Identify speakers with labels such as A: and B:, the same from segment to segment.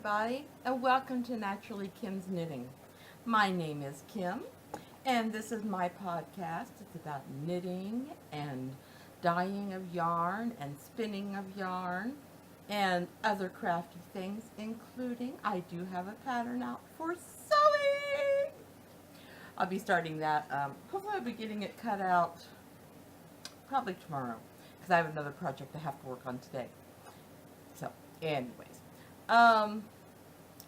A: everybody, and welcome to Naturally Kim's Knitting. My name is Kim, and this is my podcast. It's about knitting and dyeing of yarn and spinning of yarn and other crafty things, including I do have a pattern out for sewing. I'll be starting that. Hopefully I'll be getting it cut out probably tomorrow because I have another project I have to work on today. So, anyways.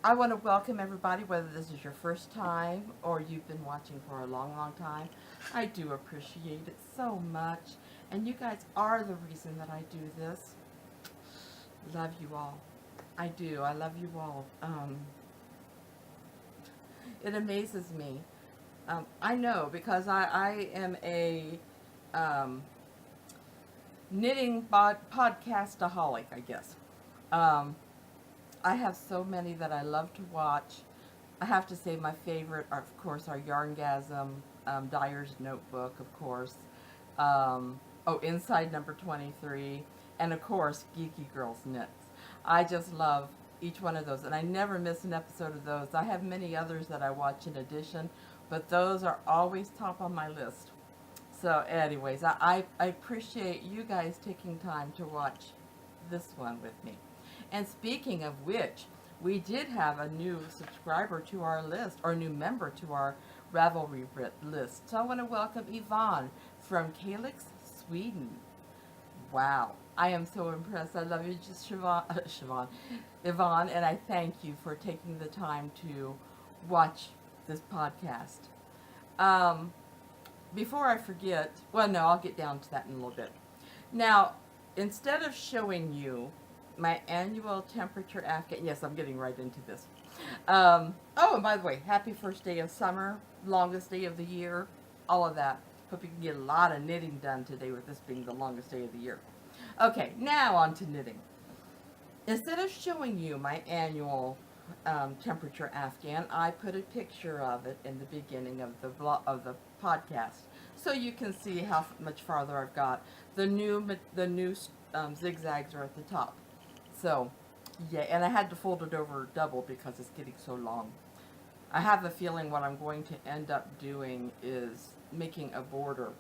A: I want to welcome everybody, whether this is your first time or you've been watching for a long, long time. I do appreciate it so much. And you guys are the reason that I do this. Love you all. I do. I love you all. It amazes me. I know because I am a knitting podcastaholic, I guess. I have so many that I love to watch. I have to say my favorite are, of course, our Yarngasm, Dyer's Notebook, of course. Inside Number 23. And, of course, Geeky Girls Knits. I just love each one of those. And I never miss an episode of those. I have many others that I watch in addition. But those are always top on my list. So, anyways, I appreciate you guys taking time to watch this one with me. And speaking of which, we did have a new subscriber to our list, or new member to our Ravelry list. So I want to welcome Yvonne from Kalix, Sweden. Wow, I am so impressed. I love you, Yvonne, and I thank you for taking the time to watch this podcast. Before I forget, well, no, I'll get down to that in a little bit. Now, instead of showing you my annual temperature afghan. Yes, I'm getting right into this. And by the way, happy first day of summer, longest day of the year, all of that. Hope you can get a lot of knitting done today with this being the longest day of the year. Okay, now on to knitting. Instead of showing you my annual temperature afghan, I put a picture of it in the beginning of the podcast, so you can see how much farther I've got. The new zigzags are at the top. So, yeah, and I had to fold it over double because it's getting so long. I have a feeling what I'm going to end up doing is making a border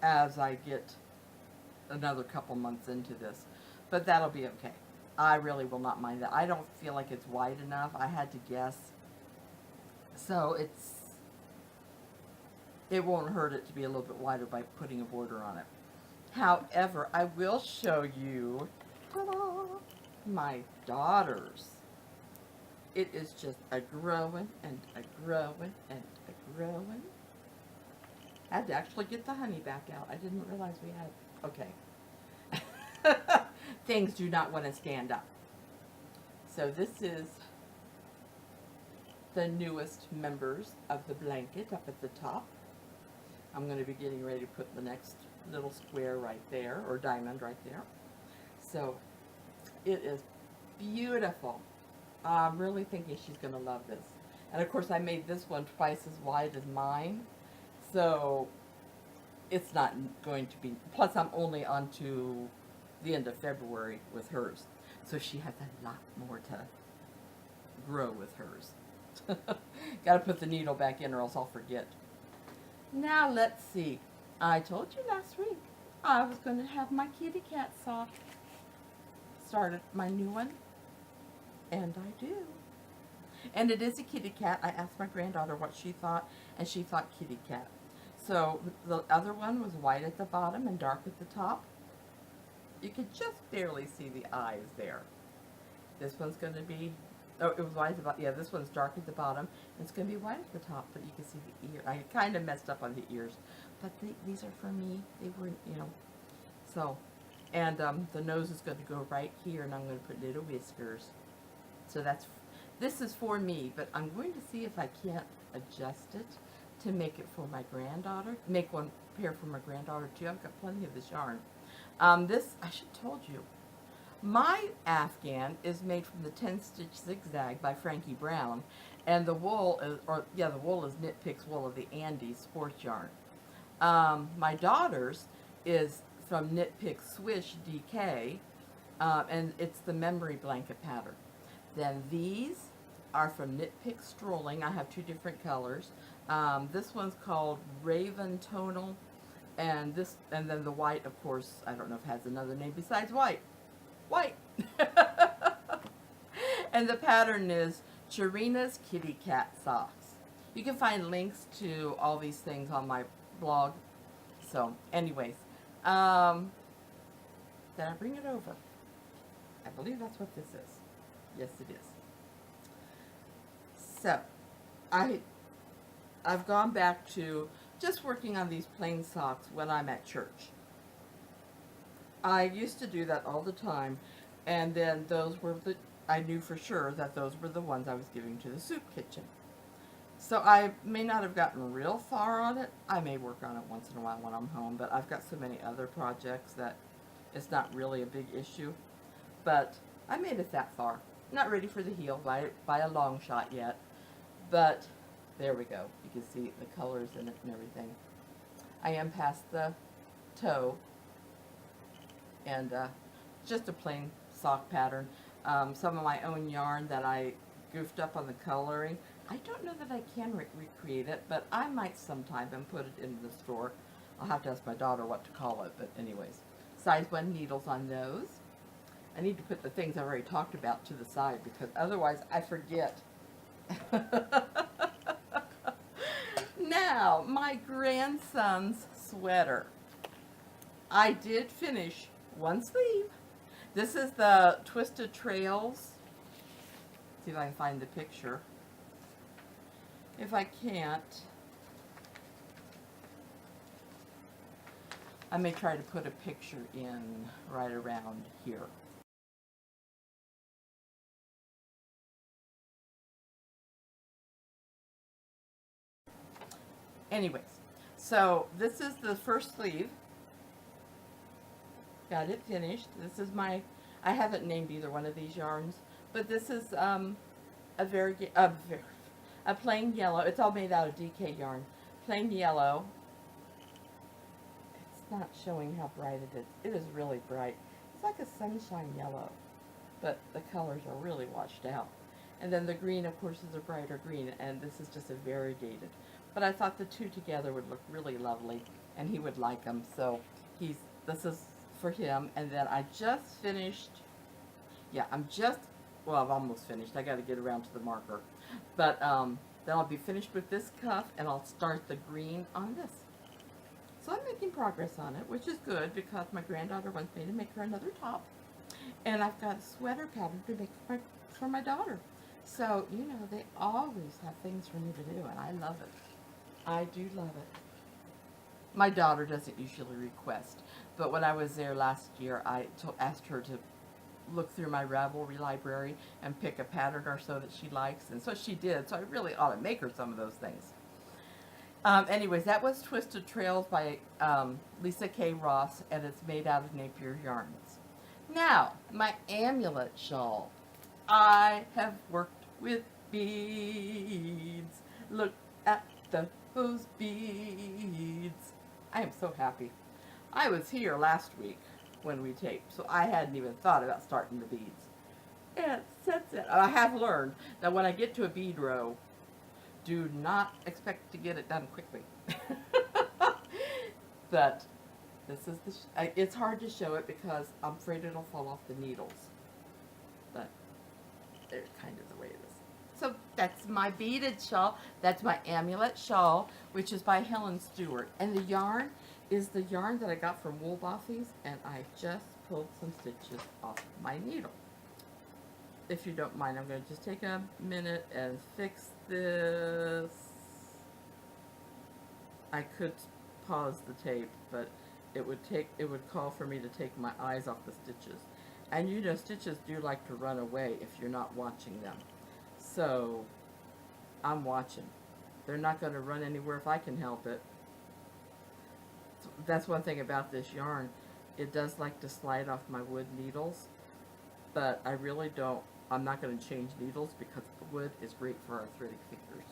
A: as I get another couple months into this. But that'll be okay. I really will not mind that. I don't feel like it's wide enough. I had to guess. So it won't hurt it to be a little bit wider by putting a border on it. However, I will show you my daughters. It is just a growing and a growing and a growing. I had to actually get the honey back out. I didn't realize we had, okay. Things do not want to stand up. So this is the newest members of the blanket up at the top. I'm going to be getting ready to put the next little square right there, or diamond right there. So it is beautiful. I'm really thinking she's going to love this. And of course I made this one twice as wide as mine. So it's not going to be, plus I'm only on to the end of February with hers. So she has a lot more to grow with hers. Got to put the needle back in or else I'll forget. Now let's see. I told you last week I was going to have my kitty cat sock. Started my new one, and I do. And it is a kitty cat. I asked my granddaughter what she thought, and she thought kitty cat. So the other one was white at the bottom and dark at the top. You could just barely see the eyes there. This one's going to be, oh, it was white at the bottom. Yeah, this one's dark at the bottom. It's going to be white at the top, but you can see the ear. I kind of messed up on the ears, but these are for me. They were, so. And the nose is going to go right here, and I'm going to put little whiskers. So this is for me, but I'm going to see if I can't adjust it to make it for my granddaughter. Make one pair for my granddaughter too. I've got plenty of this yarn. This, I should have told you. My afghan is made from the 10-stitch zigzag by Frankie Brown, and the wool is, the wool is Knit Picks wool of the Andes sports yarn. My daughter's is from Knit Picks Swish DK, and it's the memory blanket pattern. Then these are from Knit Picks Strolling. I have two different colors. This one's called Raven Tonal, and then the white, of course, I don't know if it has another name besides white. White. And the pattern is Charina's Kitty Cat Socks. You can find links to all these things on my blog. So, anyways, did I bring it over? I believe that's what this is. Yes, it is. So, I've gone back to just working on these plain socks when I'm at church. I used to do that all the time, and then those were I knew for sure that those were the ones I was giving to the soup kitchen. So I may not have gotten real far on it. I may work on it once in a while when I'm home, but I've got so many other projects that it's not really a big issue. But I made it that far. Not ready for the heel by a long shot yet, but there we go. You can see the colors in it and everything. I am past the toe, and just a plain sock pattern. Some of my own yarn that I goofed up on the coloring. I don't know that I can recreate it, but I might sometime and put it in the store. I'll have to ask my daughter what to call it, but anyways. Size 1 needles on those. I need to put the things I've already talked about to the side because otherwise I forget. Now, my grandson's sweater. I did finish one sleeve. This is the Twisted Trails. See if I can find the picture. If I can't, I may try to put a picture in right around here. Anyways, so this is the first sleeve. Got it finished. This is my, I haven't named either one of these yarns, but this is a plain yellow. It's all made out of DK yarn. Plain yellow. It's not showing how bright it is. It is really bright. It's like a sunshine yellow, but the colors are really washed out. And then the green, of course, is a brighter green, and this is just a variegated. But I thought the two together would look really lovely, and he would like them. So this is for him. And then I just finished. Yeah, well, I've almost finished. I got to get around to the marker. But then I'll be finished with this cuff, and I'll start the green on this. So I'm making progress on it, which is good because my granddaughter wants me to make her another top. And I've got a sweater pattern to make for my daughter. So, you know, they always have things for me to do, and I love it. I do love it. My daughter doesn't usually request, but when I was there last year, I asked her to look through my Ravelry library and pick a pattern or so that she likes, and so she did, so I really ought to make her some of those things. Anyways, that was Twisted Trails by Lisa K. Ross, and it's made out of Napier yarns. Now, my Amulet shawl. I have worked with beads. Look at those beads. I am so happy. I was here last week when we taped, so I hadn't even thought about starting the beads. And that's it. I have learned that when I get to a bead row, do not expect to get it done quickly. But this is it's hard to show it because I'm afraid it'll fall off the needles. But they're kind of the way it is. So that's my beaded shawl. That's my Amulet shawl, which is by Helen Stewart. And the yarn is the yarn that I got from Woolbothy's, and I just pulled some stitches off my needle. If you don't mind, I'm going to just take a minute and fix this. I could pause the tape, but it would call for me to take my eyes off the stitches. And you know, stitches do like to run away if you're not watching them. So, I'm watching. They're not going to run anywhere if I can help it. That's one thing about this yarn. It does like to slide off my wood needles, but I really don't. I'm not going to change needles because wood is great for arthritic fingers.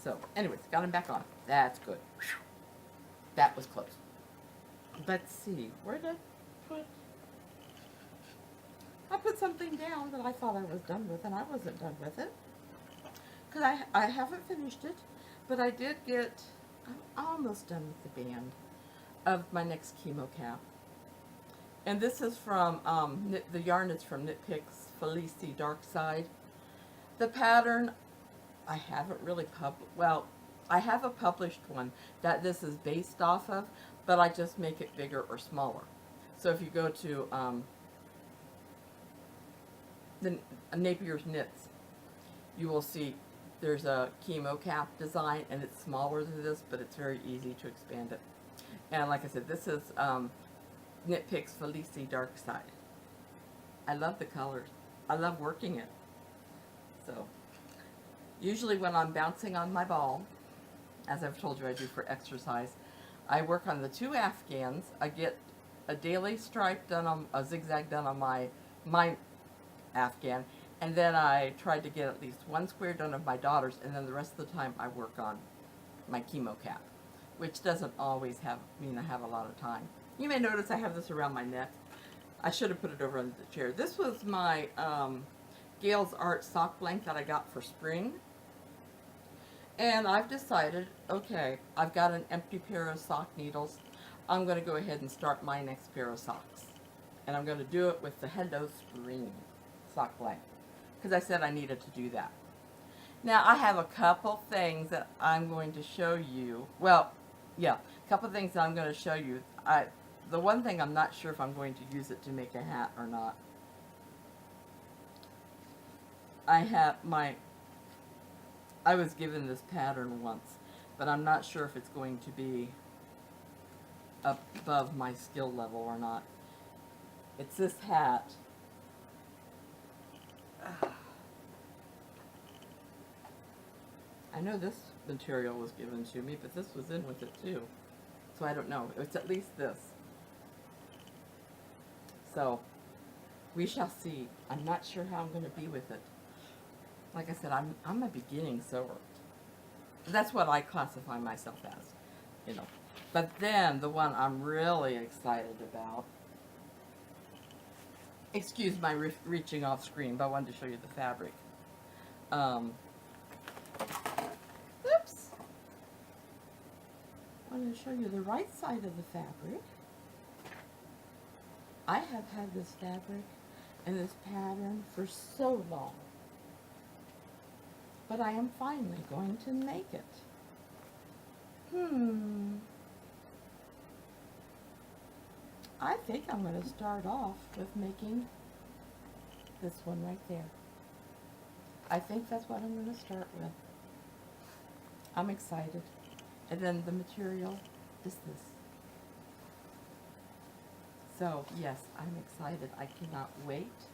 A: So, anyways, got them back on. That's good. Whew. That was close. Let's see. Where did I put? I put something down that I thought I was done with, and I wasn't done with it. Because I haven't finished it, but I did get, I'm almost done with the band of my next chemo cap. And this is from, the yarn is from Picks Felici Dark Side. The pattern, I haven't really well, I have a published one that this is based off of, but I just make it bigger or smaller. So if you go to the Napier's Knits, you will see there's a chemo cap design, and it's smaller than this, but it's very easy to expand it. And like I said, this is Knit Picks Felici Dark Side. I love the colors. I love working it. So usually when I'm bouncing on my ball, as I've told you I do for exercise, I work on the 2 afghans. I get a daily stripe done on, a zigzag done on my afghan, and then I try to get at least 1 square done of my daughter's, and then the rest of the time I work on my chemo cap, which doesn't always mean I have a lot of time. You may notice I have this around my neck. I should have put it over under the chair. This was my Gail's Art sock blanket that I got for spring. And I've decided, okay, I've got an empty pair of sock needles. I'm going to go ahead and start my next pair of socks. And I'm going to do it with the Hello Spring sock blanket, because I said I needed to do that. Now, I have a couple things that I'm going to show you. Well, yeah, a couple things that I'm going to show you. The one thing I'm not sure if I'm going to use it to make a hat or not. I was given this pattern once, but I'm not sure if it's going to be above my skill level or not. It's this hat. I know this material was given to me, but this was in with it too. So I don't know. It's at least this. So we shall see. I'm not sure how I'm going to be with it. Like I said, I'm a beginning sewer. That's what I classify myself as, you know. But then the one I'm really excited about. Excuse my reaching off screen, but I wanted to show you the fabric. Oops. I wanted to show you the right side of the fabric. I have had this fabric and this pattern for so long. But I am finally going to make it. I think I'm going to start off with making this one right there. I think that's what I'm going to start with. I'm excited. And then the material is this. So, yes, I'm excited. I cannot wait.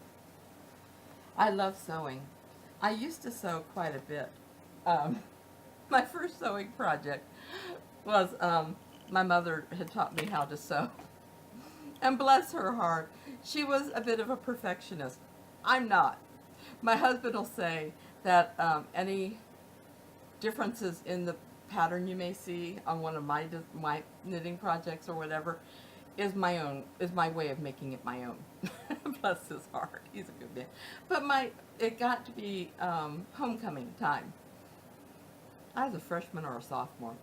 A: I love sewing. I used to sew quite a bit. My first sewing project was my mother had taught me how to sew. And bless her heart, she was a bit of a perfectionist. I'm not. My husband will say that any differences in the pattern you may see on one of my knitting projects or whatever is my way of making it my own. Bless his heart, he's a good man. But it got to be homecoming time. I was a freshman or a sophomore.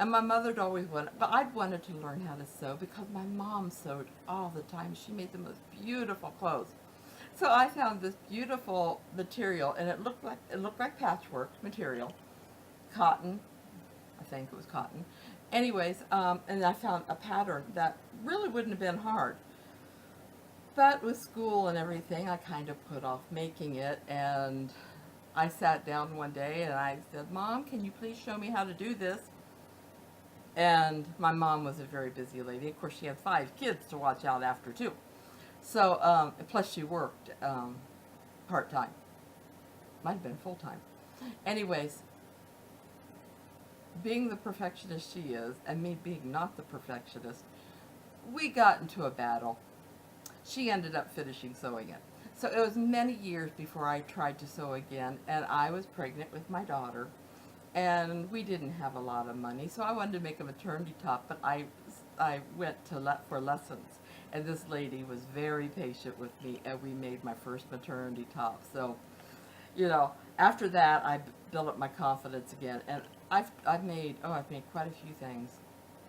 A: And my mother'd always wanted, but I'd wanted to learn how to sew because my mom sewed all the time. She made the most beautiful clothes. So I found this beautiful material, and it looked like patchwork material, cotton. I think it was cotton. Anyways, and I found a pattern that really wouldn't have been hard. But with school and everything, I kind of put off making it, and I sat down one day and I said, "Mom, can you please show me how to do this?" And my mom was a very busy lady. Of course, she had 5 kids to watch out after, too. So, plus she worked part-time. Might have been full-time. Anyways, being the perfectionist she is, and me being not the perfectionist, we got into a battle. She ended up finishing sewing it. So it was many years before I tried to sew again, and I was pregnant with my daughter. And we didn't have a lot of money, so I wanted to make a maternity top, but I went for lessons. And this lady was very patient with me, and we made my first maternity top. So, you know, after that, I built up my confidence again, and I've made quite a few things.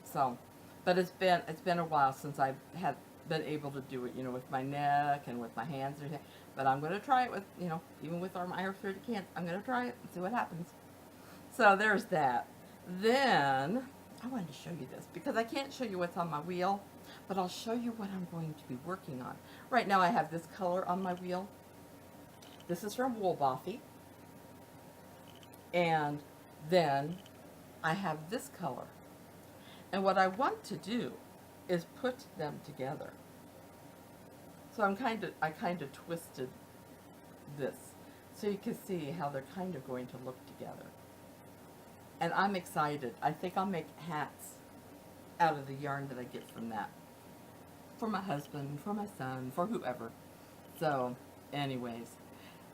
A: So, but it's been a while since I have been able to do it, you know, with my neck and with my hands and everything. But I'm going to try it with, you know, even with my arthritic hands. I'm going to try it and see what happens. So there's that. Then I wanted to show you this because I can't show you what's on my wheel, but I'll show you what I'm going to be working on. Right now I have this color on my wheel. This is from Woolbothy. And then I have this color. And what I want to do is put them together. So I kind of twisted this so you can see how they're kind of going to look together. And I'm excited. I think I'll make hats out of the yarn that I get from that. For my husband, for my son, for whoever. So, anyways.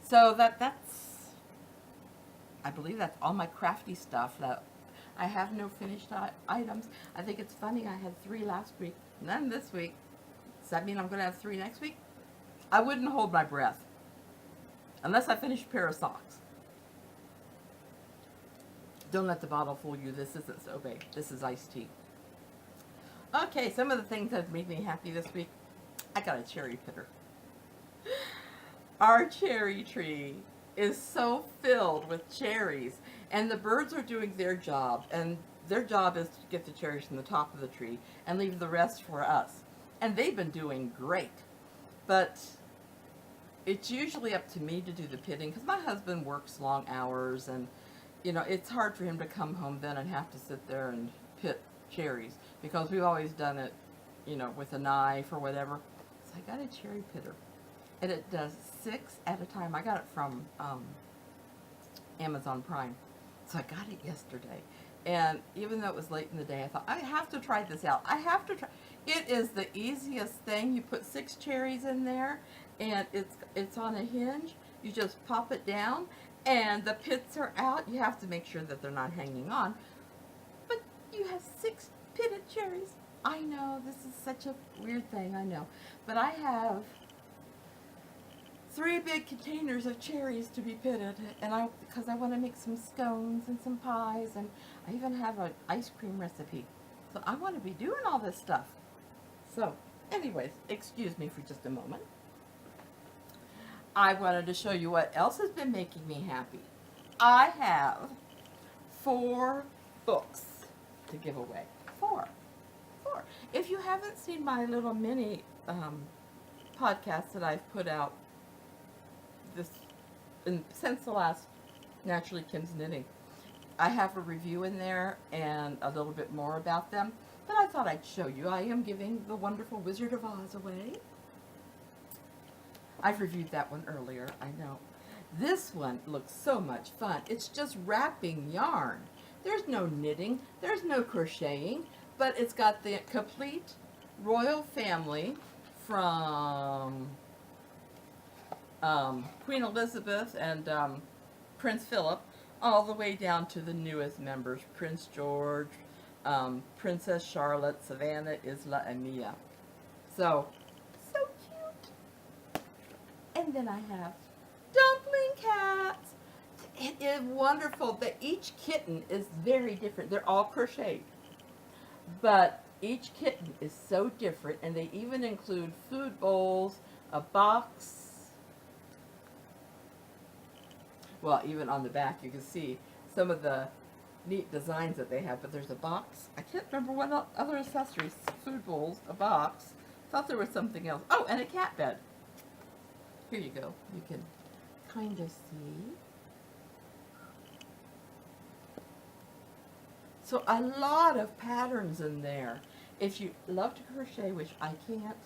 A: So that's, I believe that's all my crafty stuff. That I have no finished items. I think it's funny, I had 3 last week, none this week. Does that mean I'm going to have 3 next week? I wouldn't hold my breath. Unless I finish a pair of socks. Don't let the bottle fool you. This isn't sorbet. This is iced tea. Okay, some of the things that made me happy this week. I got a cherry pitter. Our cherry tree is so filled with cherries, and the birds are doing their job, and their job is to get the cherries from the top of the tree and leave the rest for us. And they've been doing great, but it's usually up to me to do the pitting because my husband works long hours, and you know, it's hard for him to come home then and have to sit there and pit cherries because we've always done it, you know, with a knife or whatever. So I got a cherry pitter, and it does 6 at a time. I got it from Amazon Prime, so I got it yesterday. And even though it was late in the day, I thought, I have to try this out. I have to try. It is the easiest thing. You put 6 cherries in there, and it's on a hinge. You just pop it down, and the pits are out. You have to make sure that they're not hanging on. But you have 6 pitted cherries. I know, this is such a weird thing, I know. But I have 3 big containers of cherries to be pitted, and because I want to make some scones and some pies, and I even have an ice cream recipe. So I want to be doing all this stuff. So, anyways, excuse me for just a moment. I wanted to show you what else has been making me happy. I have 4 books to give away. 4. If you haven't seen my little mini podcast that I've put out since the last Naturally Kim's Knitting, I have a review in there and a little bit more about them, but I thought I'd show you. I am giving The Wonderful Wizard of Oz away. I've reviewed that one earlier, I know. This one looks so much fun. It's just wrapping yarn. There's no knitting, there's no crocheting, but it's got the complete royal family from Queen Elizabeth and Prince Philip, all the way down to the newest members, Prince George, Princess Charlotte, Savannah, Isla, and Mia. So cute. And then I have Dumpling Cats. It is wonderful that each kitten is very different. They're all crocheted, but each kitten is so different, and they even include food bowls, a box. Well, even on the back you can see some of the neat designs that they have, but there's a box. I can't remember what other accessories. Food bowls, a box. Thought there was something else. Oh, and a cat bed. Here you go. You can kind of see. So a lot of patterns in there. If you love to crochet, which I can't,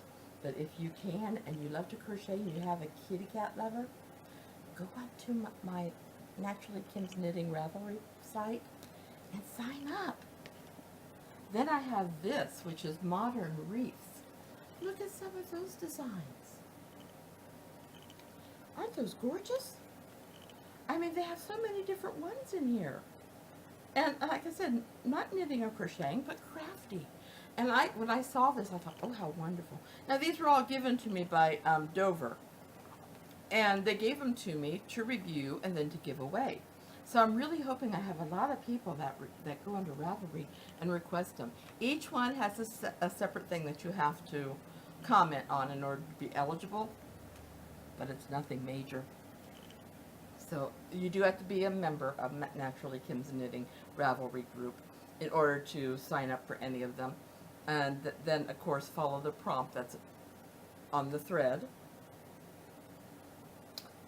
A: but if you can and you love to crochet and you have a kitty cat lover, go on to my Naturally Kim's Knitting Ravelry site and sign up. Then I have this, which is Modern Wreaths. Look at some of those designs. Aren't those gorgeous? I mean, they have so many different ones in here. And like I said, not knitting or crocheting, but crafty. And when I saw this, I thought, oh, how wonderful. Now, these were all given to me by Dover. And they gave them to me to review and then to give away. So I'm really hoping I have a lot of people that go into Ravelry and request them. Each one has a separate thing that you have to comment on in order to be eligible, but it's nothing major. So you do have to be a member of Naturally Kim's Knitting Ravelry group in order to sign up for any of them. And then, of course, follow the prompt that's on the thread.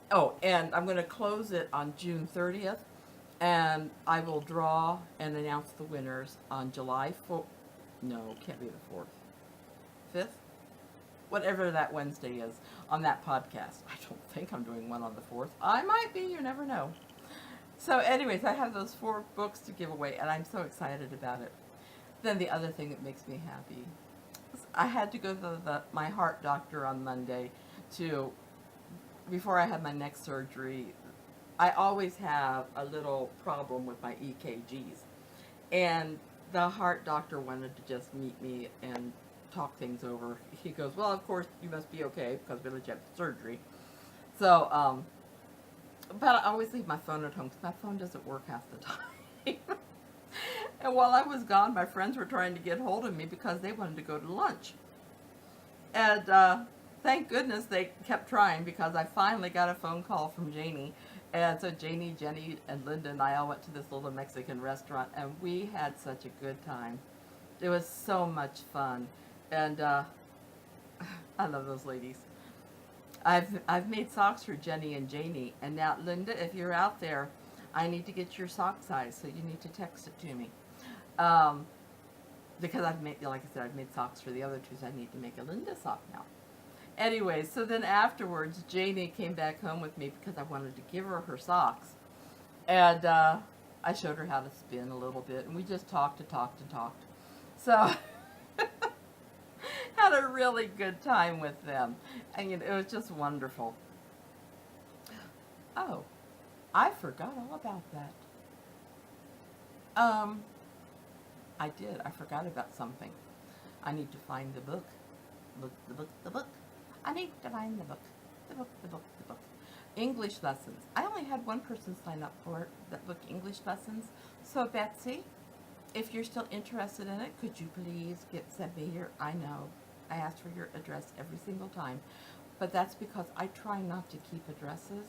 A: Oh, and I'm going to close it on June 30th, and I will draw and announce the winners on July 4th. No, can't be the 4th. 5th? Whatever that Wednesday is on that podcast. I don't think I'm doing one on the 4th. I might be, you never know. So anyways, I have those 4 books to give away, and I'm so excited about it. Then the other thing that makes me happy, I had to go to my heart doctor on Monday before I had my neck surgery. I always have a little problem with my EKGs. And the heart doctor wanted to just meet me and talk things over. He goes, well, of course, you must be okay because we let you have surgery. So, but I always leave my phone at home because my phone doesn't work half the time. And while I was gone, my friends were trying to get hold of me because they wanted to go to lunch. And thank goodness they kept trying because I finally got a phone call from Janie. And so Janie, Jenny, and Linda and I all went to this little Mexican restaurant, and we had such a good time. It was so much fun. And I love those ladies. I've made socks for Jenny and Janie, and now Linda, if you're out there, I need to get your sock size, so you need to text it to me. Because I've made, like I said, I've made socks for the other two, so I need to make a Linda sock now. Anyway, so then afterwards, Janie came back home with me because I wanted to give her socks. And I showed her how to spin a little bit, and we just talked. So had a really good time with them. And you know, it was just wonderful. Oh, I forgot all about that. I did. I forgot about something. I need to find the book. The book. I need to find the book. The book. English lessons. I only had one person sign up for that book, English lessons. So Betsy, if you're still interested in it, could you please send me your, I know, I ask for your address every single time, but that's because I try not to keep addresses.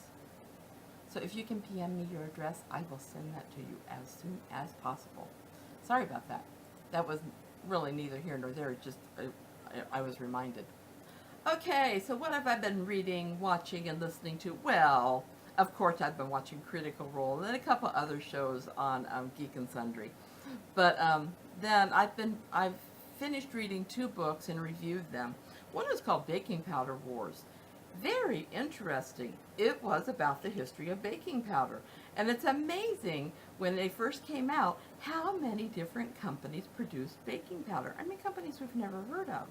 A: So if you can PM me your address, I will send that to you as soon as possible. Sorry about that. That was really neither here nor there. Just I was reminded. Okay, so what have I been reading, watching, and listening to? Well, of course, I've been watching Critical Role and a couple other shows on Geek and Sundry. But then I've finished reading 2 books and reviewed them. One is called Baking Powder Wars. Very interesting. It was about the history of baking powder. And it's amazing when they first came out how many different companies produced baking powder. I mean, companies we've never heard of.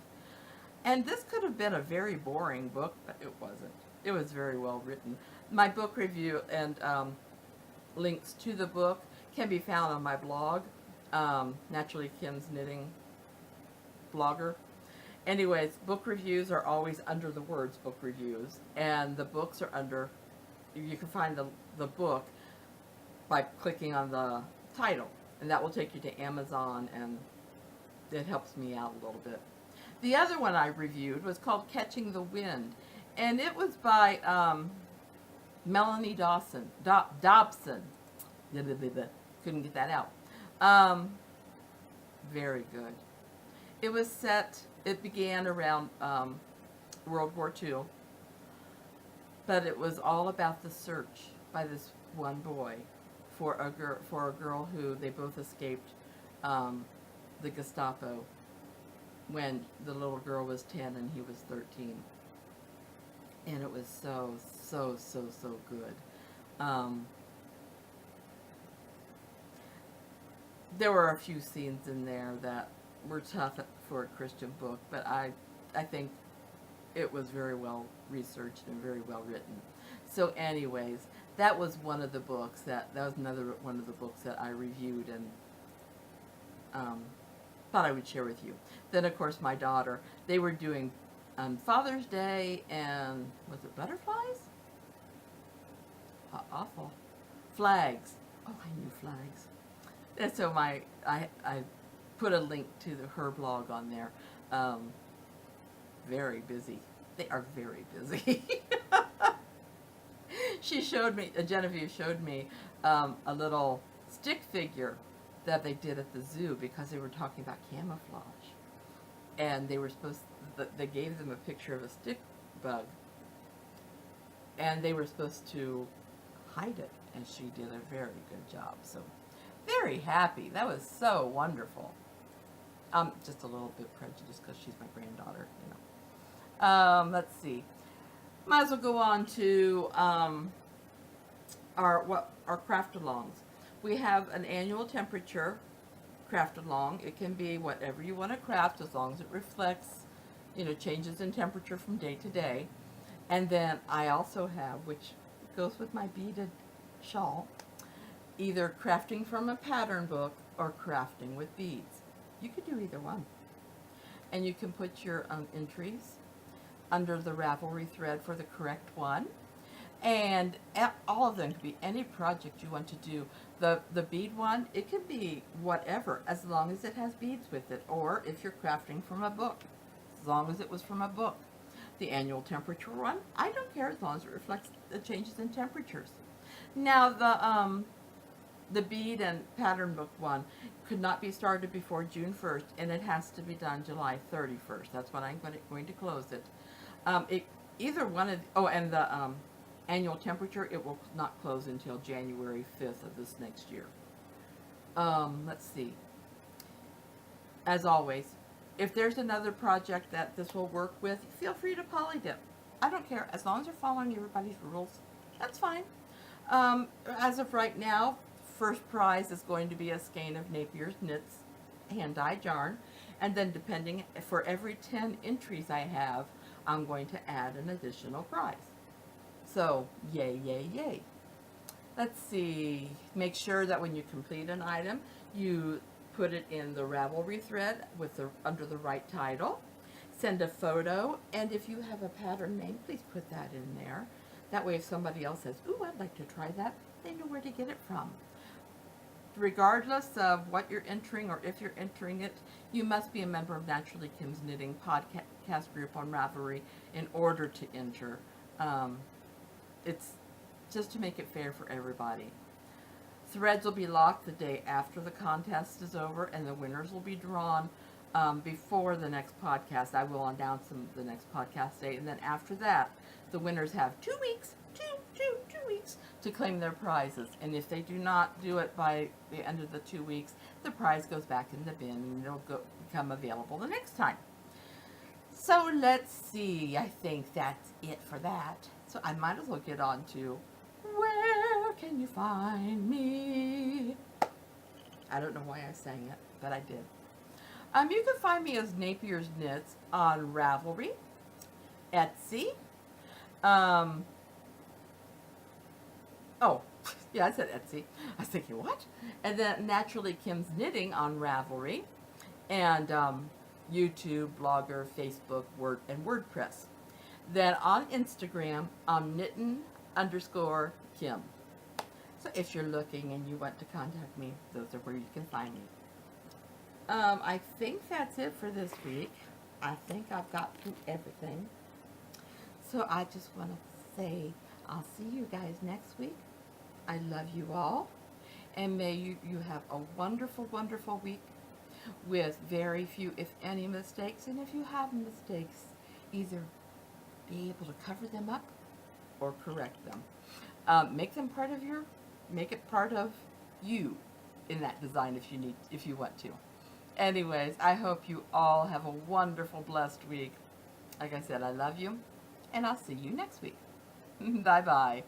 A: And this could have been a very boring book, but it wasn't. It was very well written. My book review and links to the book can be found on my blog, Naturally Kim's Knitting blogger. Anyways, book reviews are always under the words book reviews, and the books are under, you can find the book by clicking on the title, and that will take you to Amazon, and it helps me out a little bit. The other one I reviewed was called Catching the Wind, and it was by Melanie Dobson. Couldn't get that out. Very good. It began around World War II, but it was all about the search by this one boy for a girl who they both escaped the Gestapo when the little girl was 10 and he was 13. And it was so good. There were a few scenes in there that were tough for a Christian book, but I think it was very well researched and very well written. So anyways, that was one of the books that was another one of the books that I reviewed and thought I would share with you. Then, of course, my daughter, they were doing Father's Day and, was it butterflies? Awful. Flags. Oh, I knew flags. And so I put a link to her blog on there. Very busy. They are very busy. She showed me, Genevieve showed me a little stick figure that they did at the zoo because they were talking about camouflage. And they were they gave them a picture of a stick bug. And they were supposed to hide it. And she did a very good job. So, very happy. That was so wonderful. Just a little bit prejudiced because she's my granddaughter, you know. Let's see. Might as well go on to our craft-alongs. We have an annual temperature craft-along. It can be whatever you want to craft as long as it reflects, you know, changes in temperature from day to day. And then I also have, which goes with my beaded shawl, either crafting from a pattern book or crafting with beads. You could do either one. And you can put your entries under the Ravelry thread for the correct one. And all of them could be any project you want to do. The bead one, it could be whatever, as long as it has beads with it. Or if you're crafting from a book, as long as it was from a book. The annual temperature one, I don't care as long as it reflects the changes in temperatures. Now the bead and pattern book one could not be started before June 1st, and it has to be done July 31st. That's when I'm going to close it. Either one of, and the annual temperature, it will not close until January 5th of this next year. Let's see. As always, if there's another project that this will work with, feel free to polydip. I don't care. As long as you're following everybody's rules, that's fine. As of right now, first prize is going to be a skein of Napier's Knits hand-dyed yarn. And then depending, for every 10 entries I have, I'm going to add an additional prize. So, yay, yay, yay. Let's see. Make sure that when you complete an item, you put it in the Ravelry thread with under the right title. Send a photo, and if you have a pattern name, please put that in there. That way if somebody else says, ooh, I'd like to try that, they know where to get it from. Regardless of what you're entering or if you're entering it, you must be a member of Naturally Kim's Knitting podcast group on Ravelry in order to enter. It's just to make it fair for everybody. Threads will be locked the day after the contest is over, and the winners will be drawn before the next podcast. I will announce them the next podcast date, and then after that, the winners have 2 weeks, two weeks to claim their prizes. And if they do not do it by the end of the 2 weeks, the prize goes back in the bin, and it'll become available the next time. So let's see. I think that's it for that. So I might as well get on to where can you find me? I don't know why I sang it, but I did. You can find me as Napier's Knits on Ravelry, Etsy. Oh, yeah, I said Etsy. I was thinking, what? And then Naturally Kim's Knitting on Ravelry, and YouTube, Blogger, Facebook, and WordPress. Then on Instagram, I'm knittin_Kim. So if you're looking and you want to contact me, those are where you can find me. I think that's it for this week. I think I've got through everything. So I just want to say I'll see you guys next week. I love you all. And may you have a wonderful, wonderful week with very few, if any, mistakes. And if you have mistakes, either be able to cover them up or correct them. Make it part of you in that design if you want to. Anyways, I hope you all have a wonderful, blessed week. Like I said, I love you, and I'll see you next week. Bye-bye.